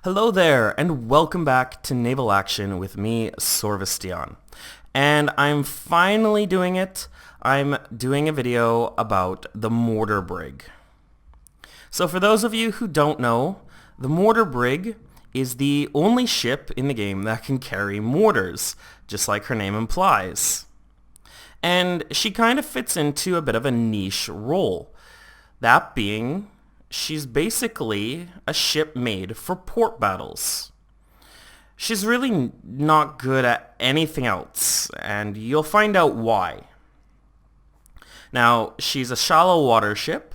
Hello there, and welcome back to Naval Action with me, Sorvesteon. And I'm finally doing it. I'm doing a video about the Mortar Brig. So for those of you who don't know, the Mortar Brig is the only ship in the game that can carry mortars, just like her name implies. And she kind of fits into a bit of a niche role. That being, she's basically a ship made for port battles. She's really not good at anything else, and you'll find out why. Now, she's a shallow water ship.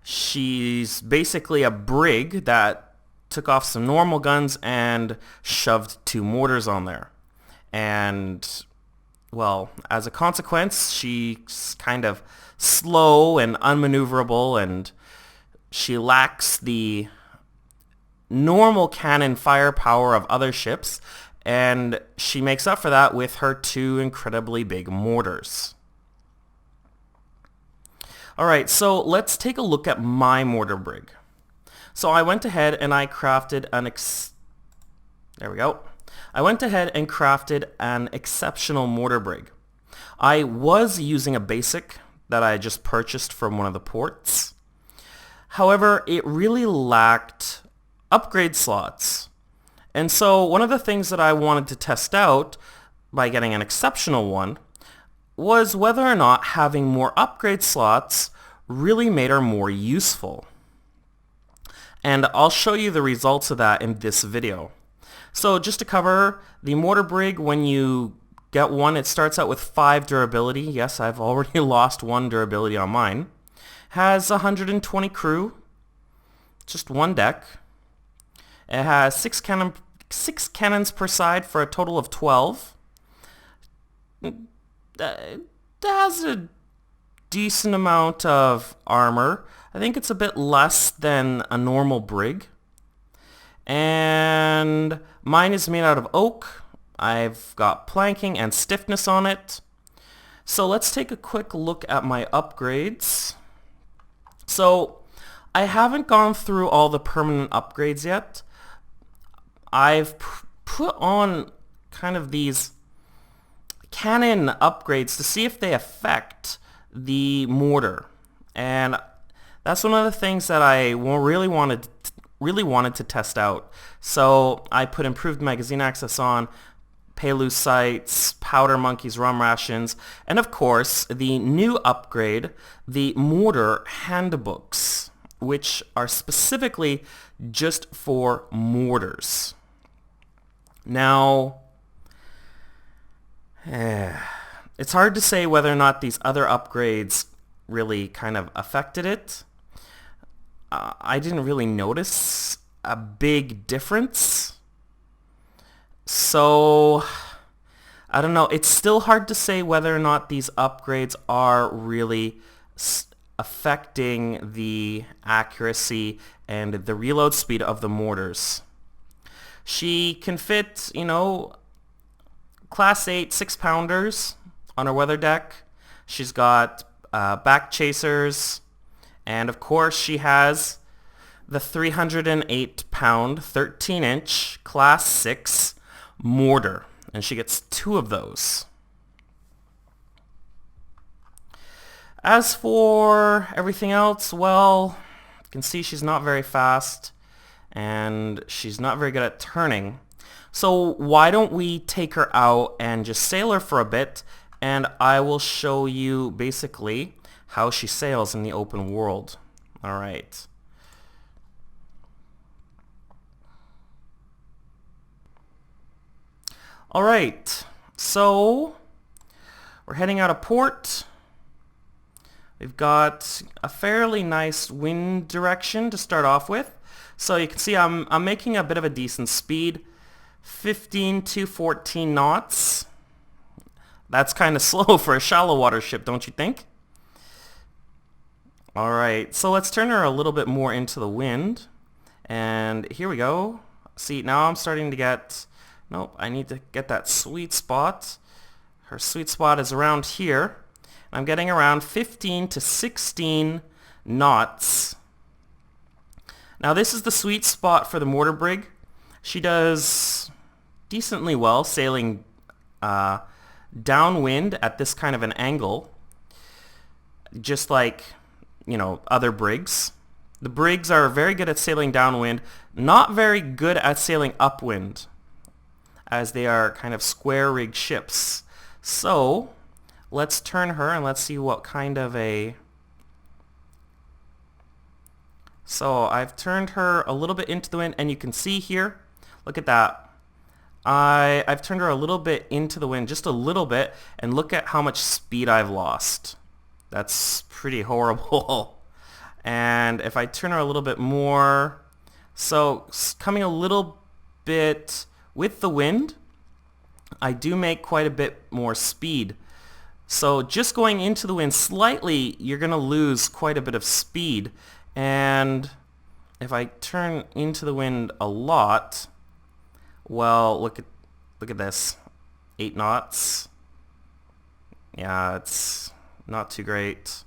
She's basically a brig that took off some normal guns and shoved two mortars on there. And, well, as a consequence, she's kind of slow and unmaneuverable, and she lacks the normal cannon firepower of other ships, and she makes up for that with her two incredibly big mortars. Alright, so let's take a look at my mortar brig. So I went ahead and I crafted an exceptional mortar brig. I was using a basic that I just purchased from one of the ports. However, it really lacked upgrade slots. And so one of the things that I wanted to test out by getting an exceptional one was whether or not having more upgrade slots really made her more useful. And I'll show you the results of that in this video. So just to cover, the mortar brig, when you get one, it starts out with 5 durability. Yes, I've already lost 1 durability on mine. Has 120 crew, just one deck. It has 6 cannons per side for a total of 12. It has a decent amount of armor. I think it's a bit less than a normal brig. And mine is made out of oak. I've got planking and stiffness on it. So let's take a quick look at my upgrades. So I haven't gone through all the permanent upgrades yet. I've put on kind of these cannon upgrades to see if they affect the mortar. And that's one of the things that I really wanted to test out. So I put improved magazine access on, pay-loose sights, powder monkeys, rum rations, and of course the new upgrade, the mortar handbooks, which are specifically just for mortars. Now, it's hard to say whether or not these other upgrades really kind of affected it. I didn't really notice a big difference. So, I don't know. It's still hard to say whether or not these upgrades are really affecting the accuracy and the reload speed of the mortars. She can fit, Class 8 6-pounders on her weather deck. She's got back chasers, and of course she has the 308-pound 13-inch Class 6 mortar, and she gets 2 of those. As for everything else, well, you can see she's not very fast, and she's not very good at turning. So why don't we take her out and just sail her for a bit, and I will show you basically how she sails in the open world. Alright. Alright, so we're heading out of port. We've got a fairly nice wind direction to start off with. So you can see I'm making a bit of a decent speed, 15 to 14 knots. That's kind of slow for a shallow water ship, don't you think? Alright, so let's turn her a little bit more into the wind. And here we go. See, now I'm starting to get... Nope, I need to get that sweet spot. Her sweet spot is around here. I'm getting around 15 to 16 knots Now this is the sweet spot for the Mortar Brig. She does decently well sailing downwind at this kind of an angle, just like, you know, other brigs. The brigs are very good at sailing downwind, not very good at sailing upwind, as they are kind of square rigged ships. So let's turn her and let's see what kind of a... So I've turned her a little bit into the wind, and you can see here, look at that. I've turned her a little bit into the wind, just a little bit, and look at how much speed I've lost. That's pretty horrible. And if I turn her a little bit more, so coming a little bit with the wind, I do make quite a bit more speed. So just going into the wind slightly, you're going to lose quite a bit of speed. And if I turn into the wind a lot, well, look at this, 8 knots. Yeah, it's not too great.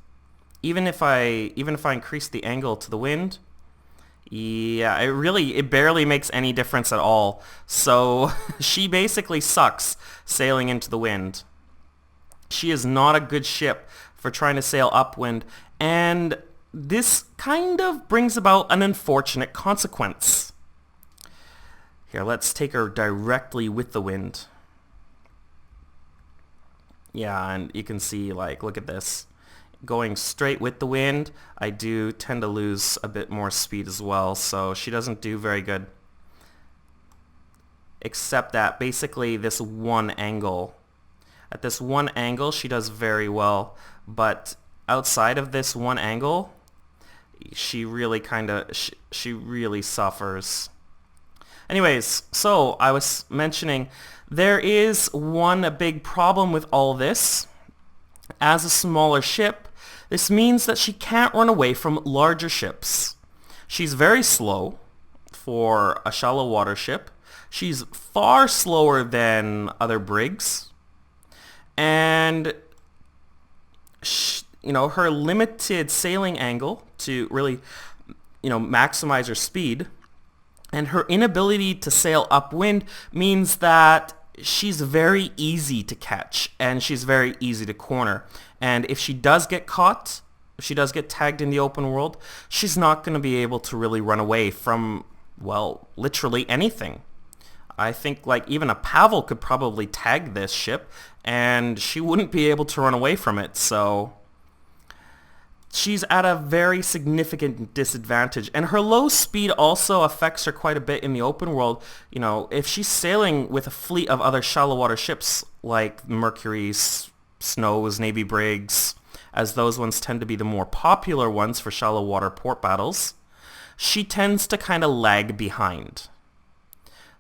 Even if I increase the angle to the wind, yeah, it barely makes any difference at all. So she basically sucks sailing into the wind. She is not a good ship for trying to sail upwind, and this kind of brings about an unfortunate consequence. Here, let's take her directly with the wind. Yeah, and you can see, like, look at this. Going straight with the wind, I do tend to lose a bit more speed as well, so she doesn't do very good. Except that basically this one angle. At this one angle, she does very well, but outside of this one angle, she really she really suffers. Anyways, so I was mentioning there is one big problem with all this. As a smaller ship, this means that she can't run away from larger ships. She's very slow for a shallow water ship. She's far slower than other brigs. And you know, her limited sailing angle to really, you know, maximize her speed, and her inability to sail upwind means that she's very easy to catch, and she's very easy to corner. And if she does get caught, if she does get tagged in the open world, she's not going to be able to really run away from, well, literally anything. I think like even a Pavel could probably tag this ship, and she wouldn't be able to run away from it. So she's at a very significant disadvantage, and her low speed also affects her quite a bit in the open world. You know, if she's sailing with a fleet of other shallow water ships like Mercury's, Snow's, Navy brigs, as those ones tend to be the more popular ones for shallow water port battles, she tends to kind of lag behind.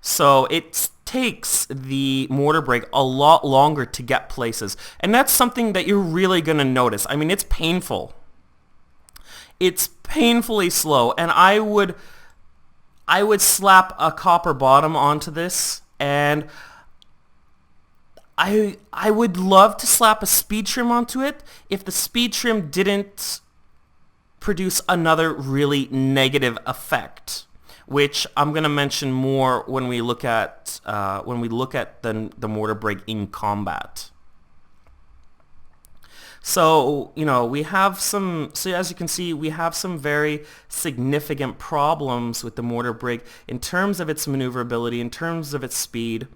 So it takes the Mortar Brig a lot longer to get places, and that's something that you're really going to notice. I mean, it's painful. It's painfully slow, and I would slap a copper bottom onto this, and I would love to slap a speed trim onto it if the speed trim didn't produce another really negative effect, which I'm going to mention more when we look at the Mortar Brig in combat. So, you know, so as you can see, we have some very significant problems with the Mortar Brig in terms of its maneuverability, in terms of its speed.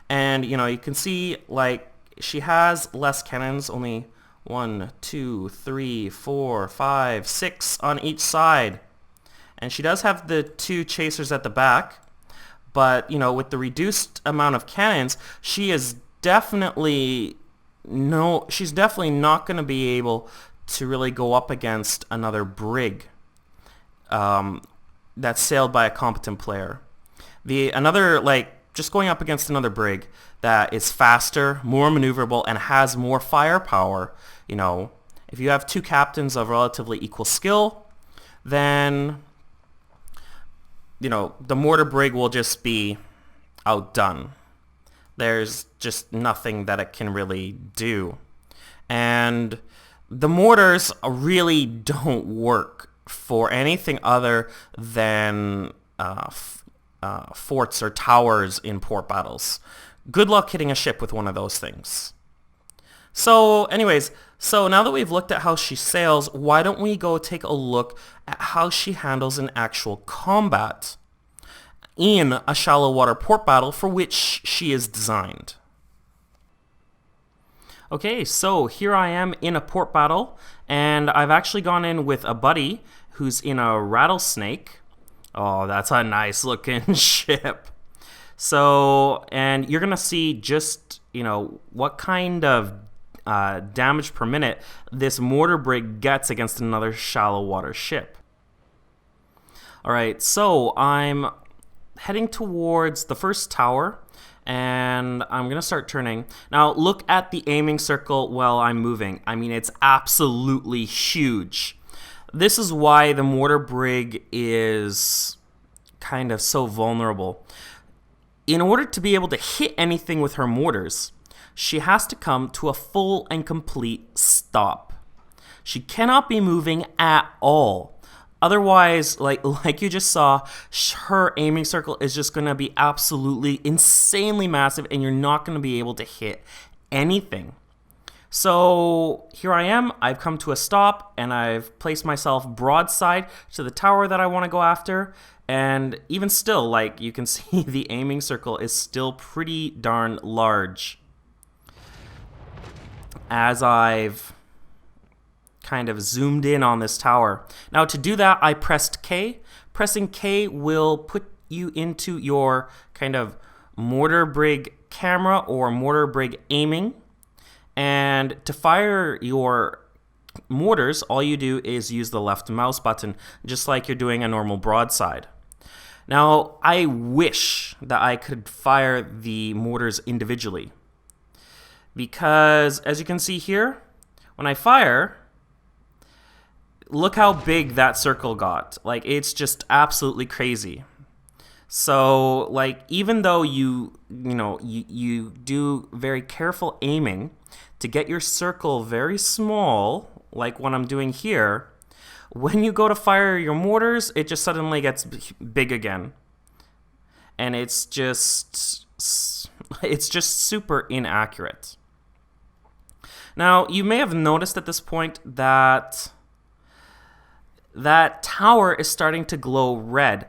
And, you know, you can see, like, she has less cannons, only 1, 2, 3, 4, 5, 6 on each side. And she does have the 2 chasers at the back, but, you know, with the reduced amount of cannons, she's definitely not going to be able to really go up against another brig that's sailed by a competent player. Just going up against another brig that is faster, more maneuverable, and has more firepower, you know, if you have 2 captains of relatively equal skill, then, you know, the Mortar Brig will just be outdone. There's just nothing that it can really do. And the mortars really don't work for anything other than forts or towers in port battles. Good luck hitting a ship with one of those things. So anyways, so now that we've looked at how she sails, why don't we go take a look at how she handles an actual combat in a shallow water port battle for which she is designed. Okay, so here I am in a port battle, and I've actually gone in with a buddy who's in a rattlesnake. Oh, that's a nice looking ship. So, and you're gonna see just, what kind of damage per minute this mortar brig gets against another shallow water ship. Alright, so I'm heading towards the first tower, and I'm gonna start turning. Now look at the aiming circle while I'm moving. I mean, it's absolutely huge. This is why the mortar brig is kind of so vulnerable. In order to be able to hit anything with her mortars, she has to come to a full and complete stop. She cannot be moving at all. Otherwise, like you just saw, her aiming circle is just going to be absolutely insanely massive, and you're not going to be able to hit anything. So here I am. I've come to a stop, and I've placed myself broadside to the tower that I want to go after. And even still, like you can see, the aiming circle is still pretty darn large. As I've kind of zoomed in on this tower. Now to do that, I pressed K. Pressing K will put you into your kind of mortar brig camera or mortar brig aiming. And to fire your mortars, all you do is use the left mouse button, just like you're doing a normal broadside. Now, I wish that I could fire the mortars individually, because as you can see here, when I fire, look how big that circle got. Like, it's just absolutely crazy. So, like, even though you do very careful aiming to get your circle very small, like what I'm doing here, when you go to fire your mortars, it just suddenly gets big again. And it's just super inaccurate. Now, you may have noticed at this point that that tower is starting to glow red.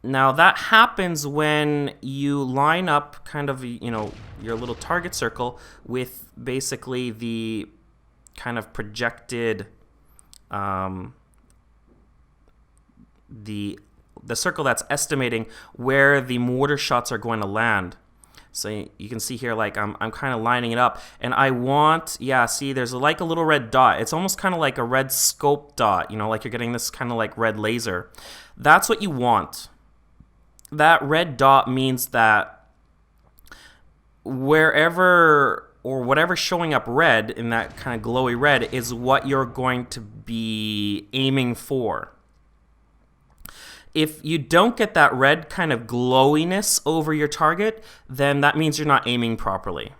Now, that happens when you line up kind of, your little target circle with basically the kind of projected the circle that's estimating where the mortar shots are going to land. So you can see here, like I'm kind of lining it up, and I want, see, there's like a little red dot. It's almost kind of like a red scope dot, like you're getting this kind of like red laser. That's what you want. That red dot means that wherever or whatever's showing up red in that kind of glowy red is what you're going to be aiming for. If you don't get that red kind of glowiness over your target, then that means you're not aiming properly.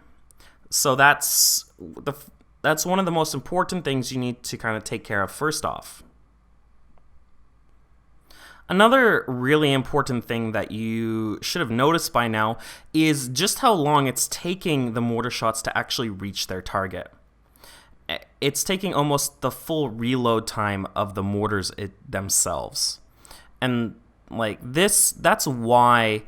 So that's one of the most important things you need to kind of take care of first off. Another really important thing that you should have noticed by now is just how long it's taking the mortar shots to actually reach their target. It's taking almost the full reload time of the mortars themselves. And like this, that's why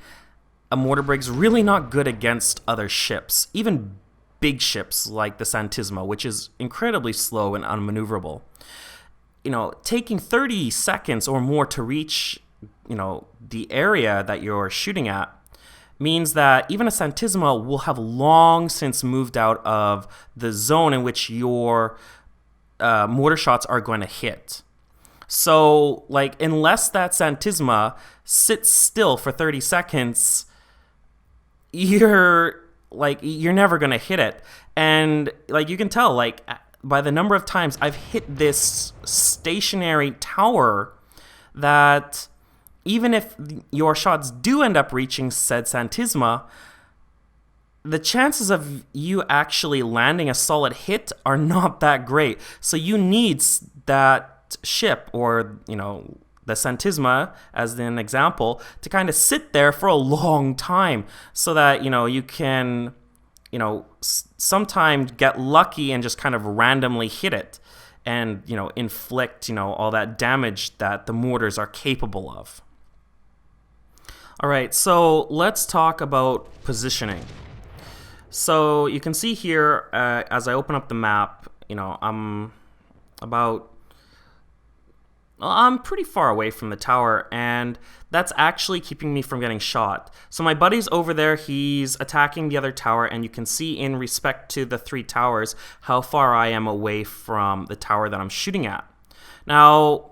a mortar brig's really not good against other ships, even big ships like the Santisma, which is incredibly slow and unmaneuverable. Taking 30 seconds or more to reach, the area that you're shooting at means that even a Santisma will have long since moved out of the zone in which your mortar shots are going to hit. So, like, unless that Santisma sits still for 30 seconds, you're never going to hit it. And, like, you can tell, like, by the number of times I've hit this stationary tower that even if your shots do end up reaching said Santisma, the chances of you actually landing a solid hit are not that great. So you need that ship, or, the Santisma, as an example, to kind of sit there for a long time so that, you can, sometimes get lucky and just kind of randomly hit it and, inflict, all that damage that the mortars are capable of. All right, so let's talk about positioning. So you can see here, as I open up the map, I'm pretty far away from the tower, and that's actually keeping me from getting shot. So my buddy's over there, he's attacking the other tower, and you can see in respect to the 3 towers how far I am away from the tower that I'm shooting at. Now,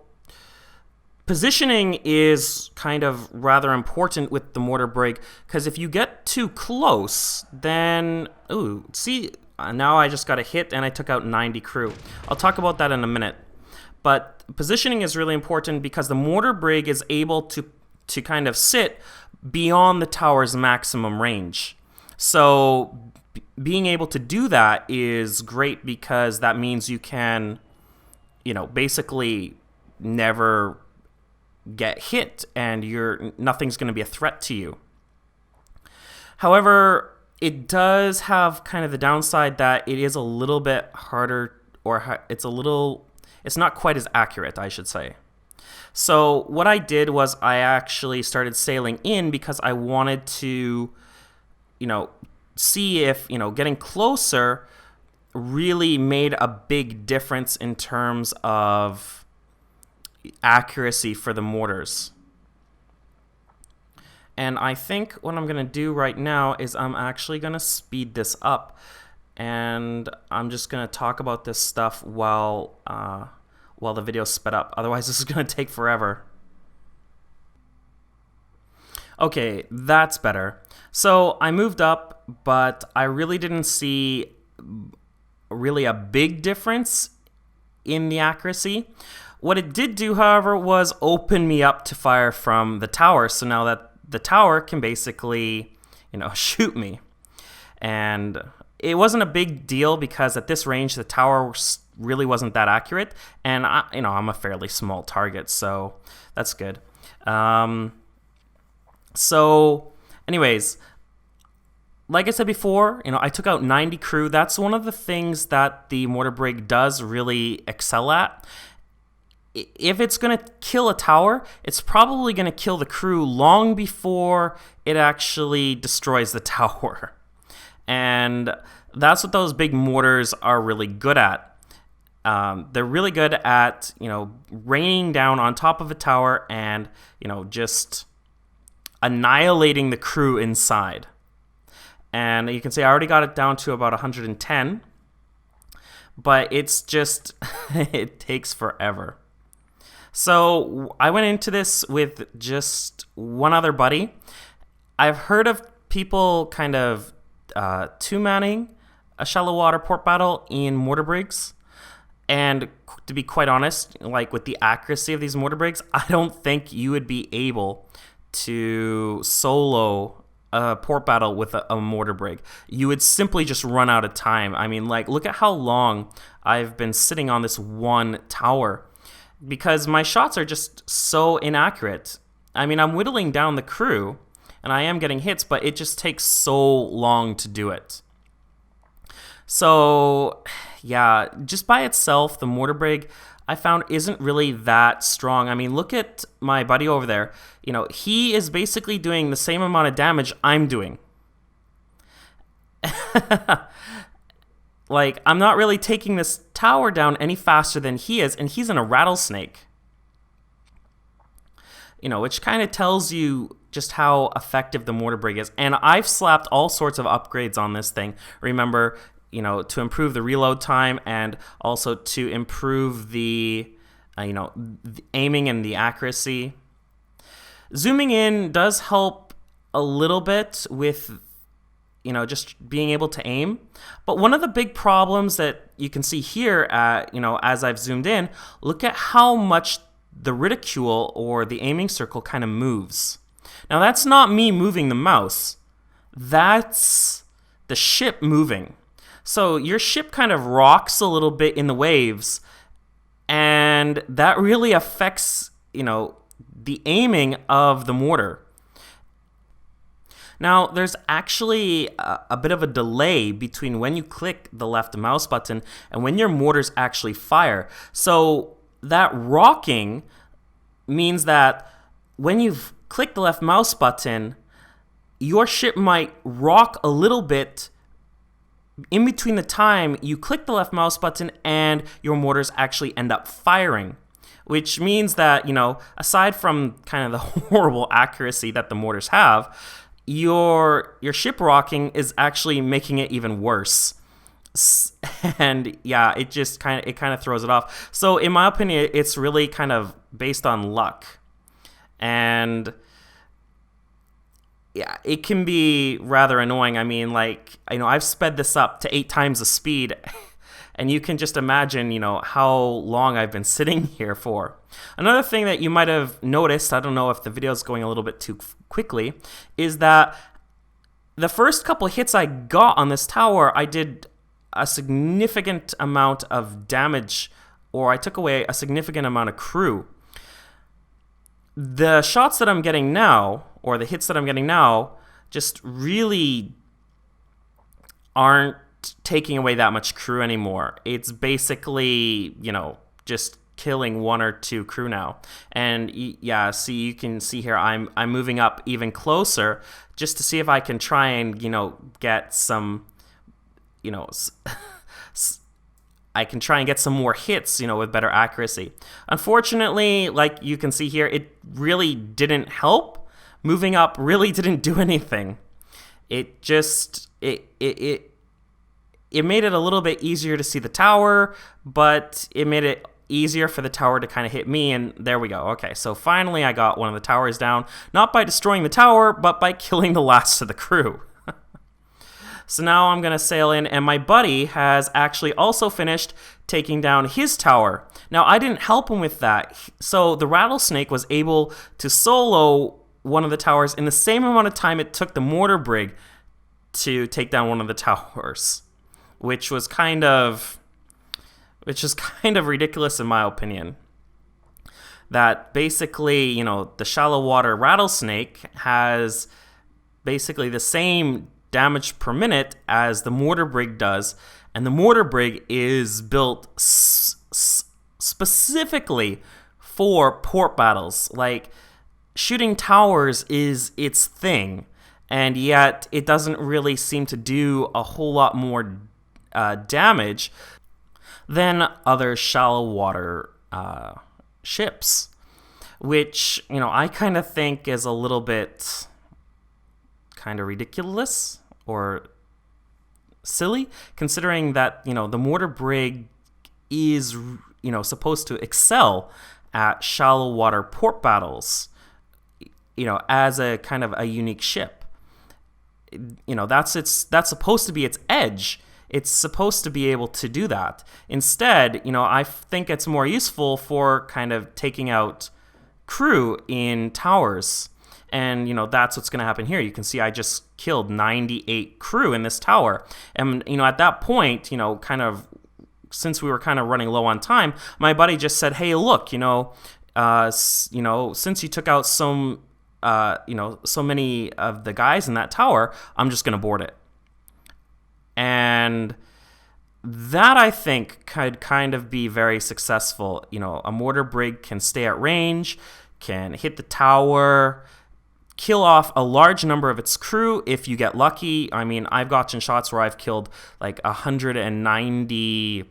positioning is kind of rather important with the Mortar Brig, because if you get too close, then, ooh, see, now I just got a hit and I took out 90 crew. I'll talk about that in a minute. But positioning is really important because the Mortar Brig is able to kind of sit beyond the tower's maximum range. So being able to do that is great because that means you can, basically never get hit and nothing's going to be a threat to you. However, it does have kind of the downside that it is a little bit harder, or it's not quite as accurate, I should say. So what I did was I actually started sailing in because I wanted to, see if, getting closer really made a big difference in terms of accuracy for the mortars. And I think what I'm going to do right now is I'm actually going to speed this up, and I'm just going to talk about this stuff while the video's sped up. Otherwise, this is going to take forever. Okay, that's better. So I moved up, but I really didn't see really a big difference in the accuracy. What it did do, however, was open me up to fire from the tower. So now that the tower can basically, shoot me. And it wasn't a big deal because at this range, the tower really wasn't that accurate. And I'm a fairly small target, so that's good. So anyways, like I said before, I took out 90 crew. That's one of the things that the Mortar Brig does really excel at. If it's going to kill a tower, it's probably going to kill the crew long before it actually destroys the tower. And that's what those big mortars are really good at. They're really good at, raining down on top of a tower and, just annihilating the crew inside. And you can see I already got it down to about 110. But it's just, it takes forever. So I went into this with just one other buddy. I've heard of people kind of two-manning a shallow water port battle in Mortar Brigs. And to be quite honest, like with the accuracy of these Mortar Brigs, I don't think you would be able to solo a port battle with a Mortar Brig. You would simply just run out of time. I mean, look at how long I've been sitting on this one tower, because my shots are just so inaccurate. I mean, I'm whittling down the crew, and I am getting hits, but it just takes so long to do it. So, yeah, just by itself, the Mortar Brig, I found, isn't really that strong. I mean, look at my buddy over there. He is basically doing the same amount of damage I'm doing. I'm not really taking this tower down any faster than he is, and he's in a rattlesnake. Which kind of tells you just how effective the Mortar Brig is. And I've slapped all sorts of upgrades on this thing. Remember, to improve the reload time and also to improve the aiming and the accuracy. Zooming in does help a little bit with just being able to aim. But one of the big problems that you can see here, as I've zoomed in, look at how much the reticule or the aiming circle kind of moves. Now, that's not me moving the mouse. That's the ship moving. So your ship kind of rocks a little bit in the waves, and and that really affects, the aiming of the mortar. Now, there's actually a bit of a delay between when you click the left mouse button and when your mortars actually fire. So that rocking means that when you've clicked the left mouse button, your ship might rock a little bit in between the time you click the left mouse button and your mortars actually end up firing. Which means that, aside from kind of the horrible accuracy that the mortars have, your ship rocking is actually making it even worse. And yeah, it kind of throws it off. So in my opinion, it's really kind of based on luck. And yeah, it can be rather annoying. I mean, I've sped this up to 8 times the speed, and you can just imagine, how long I've been sitting here for. Another thing that you might have noticed, I don't know if the video is going a little bit too quickly, is that the first couple hits I got on this tower, I did a significant amount of damage, or I took away a significant amount of crew. The shots that I'm getting now, or the hits that I'm getting now, just really aren't taking away that much crew anymore. It's basically, just killing 1 or 2 crew now. And yeah, see, you can see here I'm moving up even closer just to see if I can try and, get some, I can try and get some more hits, with better accuracy. Unfortunately, like you can see here, it really didn't help. Moving up really didn't do anything. It just, it made it a little bit easier to see the tower, but it made it easier for the tower to kind of hit me, and there we go. Okay, so finally I got one of the towers down, not by destroying the tower, but by killing the last of the crew. So now I'm going to sail in, and my buddy has actually also finished taking down his tower. Now, I didn't help him with that, so the Rattlesnake was able to solo one of the towers in the same amount of time it took the Mortar Brig to take down one of the towers, which is kind of ridiculous in my opinion. That basically, the shallow water Rattlesnake has basically the same damage per minute as the Mortar Brig does, and the Mortar Brig is built specifically for port battles. Like, shooting towers is its thing, and yet it doesn't really seem to do a whole lot more damage than other shallow water ships, which, I kind of think is a little bit kind of ridiculous or silly, considering that, the Mortar Brig is, supposed to excel at shallow water port battles, as a kind of a unique ship. That's supposed to be its edge. It's supposed to be able to do that. Instead, I think it's more useful for kind of taking out crew in towers. And, that's what's going to happen here. You can see I just killed 98 crew in this tower. And, at that point, kind of, since we were kind of running low on time, my buddy just said, hey, look, since you took out so many of the guys in that tower, I'm just going to board it. And that, I think, could kind of be very successful. A Mortar Brig can stay at range, can hit the tower, kill off a large number of its crew if you get lucky. I mean, I've gotten shots where I've killed like 190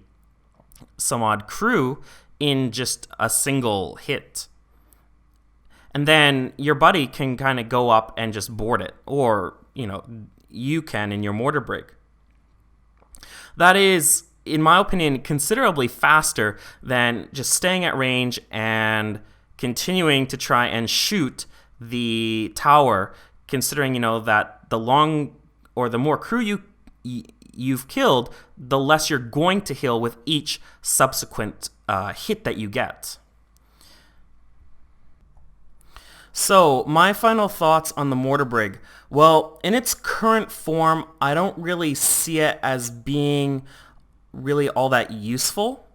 some odd crew in just a single hit. And then your buddy can kind of go up and just board it, or, you can in your Mortar Brig. That is, in my opinion, considerably faster than just staying at range and continuing to try and shoot the tower, considering, that the more crew you've killed, the less you're going to heal with each subsequent hit that you get. So, my final thoughts on the Mortar Brig. Well, in its current form, I don't really see it as being really all that useful.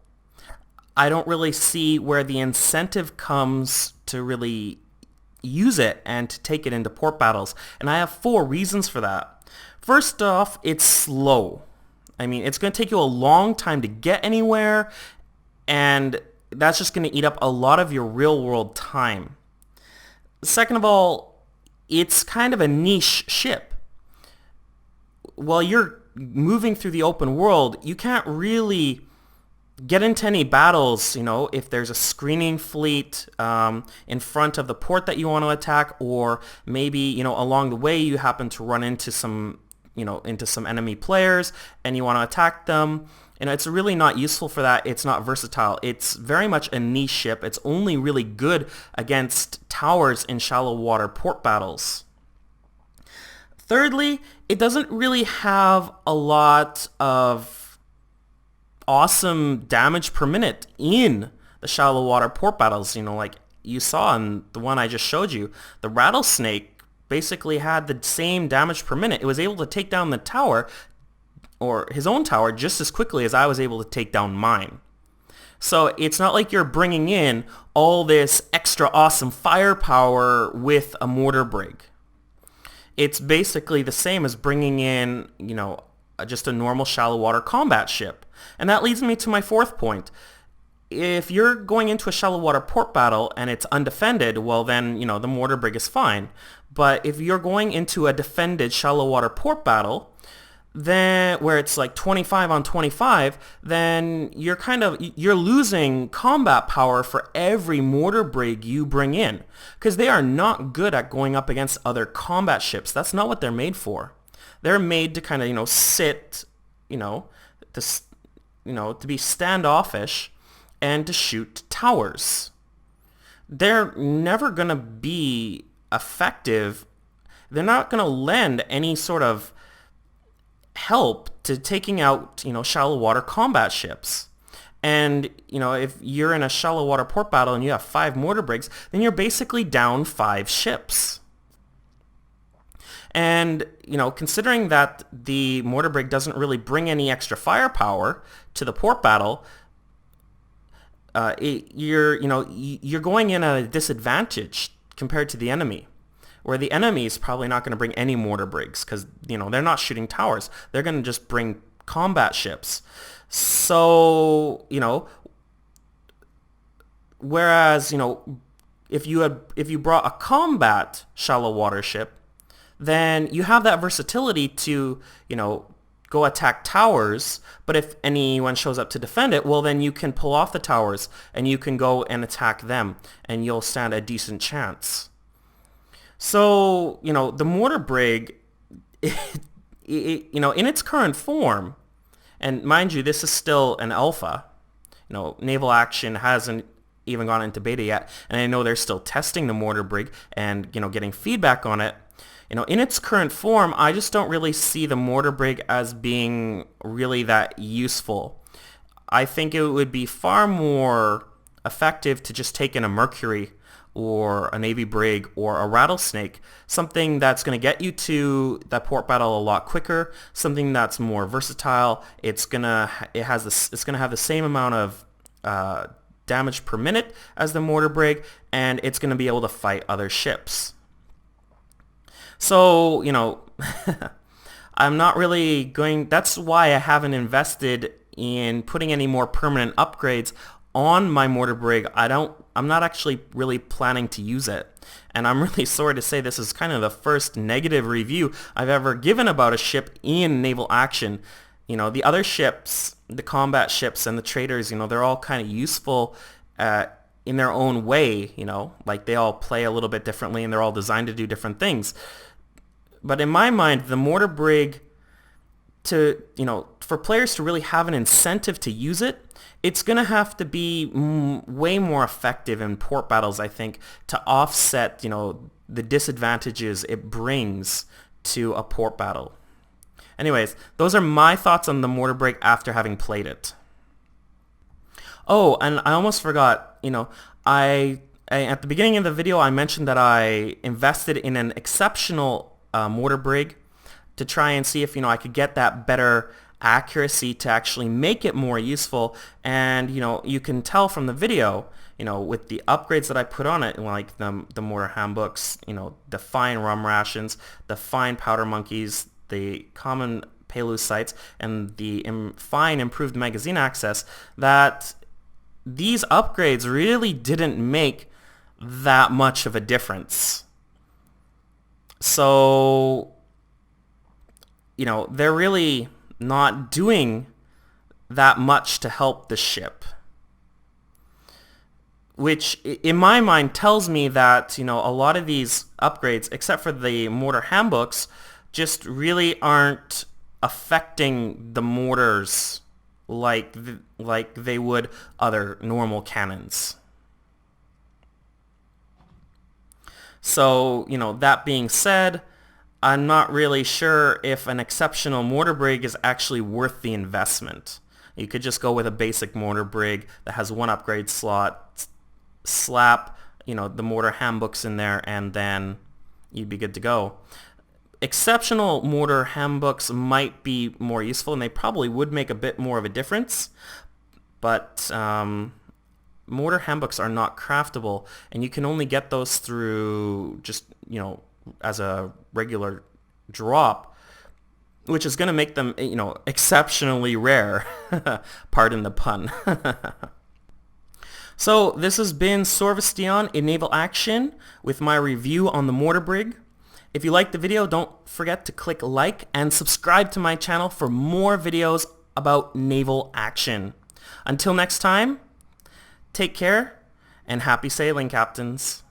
I don't really see where the incentive comes to really use it and to take it into port battles. And I have 4 reasons for that. First off, it's slow. I mean, it's going to take you a long time to get anywhere, and that's just going to eat up a lot of your real-world time. Second of all, it's kind of a niche ship. While you're moving through the open world, you can't really get into any battles, if there's a screening fleet in front of the port that you want to attack, or maybe, along the way you happen to run into some enemy players and you want to attack them. It's really not useful for that. It's not versatile. It's very much a niche ship. It's only really good against towers in shallow water port battles. Thirdly, it doesn't really have a lot of awesome damage per minute in the shallow water port battles. Like you saw in the one I just showed you, the Rattlesnake basically had the same damage per minute. It was able to take down the tower, or his own tower, just as quickly as I was able to take down mine. So it's not like you're bringing in all this extra awesome firepower with a mortar brig. It's basically the same as bringing in, just a normal shallow water combat ship. And that leads me to my 4th point. If you're going into a shallow water port battle and it's undefended, well then, the mortar brig is fine. But if you're going into a defended shallow water port battle, then where it's like 25 on 25, then you're losing combat power for every mortar brig you bring in, because they are not good at going up against other combat ships. That's not what they're made for. They're made to kind of sit, to be standoffish and to shoot towers. They're never going to be effective. They're not going to lend any sort of help to taking out, shallow water combat ships. And, if you're in a shallow water port battle and you have 5 mortar brigs, then you're basically down 5 ships. And, considering that the mortar brig doesn't really bring any extra firepower to the port battle, you're going in at a disadvantage compared to the enemy, where the enemy is probably not going to bring any mortar brigs because, they're not shooting towers. They're going to just bring combat ships. So, whereas, if you brought a combat shallow water ship, then you have that versatility to, go attack towers, but if anyone shows up to defend it, well, then you can pull off the towers and you can go and attack them and you'll stand a decent chance. So, the mortar brig, in its current form, and mind you, this is still an alpha, Naval Action hasn't even gone into beta yet, and I know they're still testing the mortar brig and, getting feedback on it. In its current form, I just don't really see the mortar brig as being really that useful. I think it would be far more effective to just take in a Mercury or a Navy brig or a Rattlesnake, something that's going to get you to that port battle a lot quicker, something that's more versatile. It's going to have the same amount of damage per minute as the mortar brig, and it's going to be able to fight other ships. So, I'm not really that's why I haven't invested in putting any more permanent upgrades on my mortar brig. I'm not actually really planning to use it. And I'm really sorry to say this is kind of the first negative review I've ever given about a ship in Naval Action. The other ships, the combat ships and the traders, they're all kind of useful in their own way, like they all play a little bit differently and they're all designed to do different things. But in my mind, the mortar brig, for players to really have an incentive to use it, it's going to have to be way more effective in port battles, I think, to offset, the disadvantages it brings to a port battle. Anyways, those are my thoughts on the mortar brig after having played it. Oh, and I almost forgot, I at the beginning of the video, I mentioned that I invested in an exceptional mortar brig to try and see if I could get that better accuracy to actually make it more useful. And you can tell from the video, with the upgrades that I put on it, like the mortar handbooks, the fine rum rations, the fine powder monkeys, the common Pelus sights, and the fine improved magazine access, that these upgrades really didn't make that much of a difference. So, they're really not doing that much to help the ship. Which, in my mind, tells me that, a lot of these upgrades, except for the mortar handbooks, just really aren't affecting the mortars like they would other normal cannons. So, that being said, I'm not really sure if an exceptional mortar brig is actually worth the investment. You could just go with a basic mortar brig that has one upgrade slot, slap, the mortar handbooks in there, and then you'd be good to go. Exceptional mortar handbooks might be more useful, and they probably would make a bit more of a difference, but mortar handbooks are not craftable, and you can only get those through just, as a regular drop, which is going to make them, exceptionally rare. Pardon the pun. So this has been Sorvesteon in Naval Action with my review on the Mortar Brig. If you liked the video, don't forget to click like and subscribe to my channel for more videos about naval action. Until next time, take care and happy sailing, captains.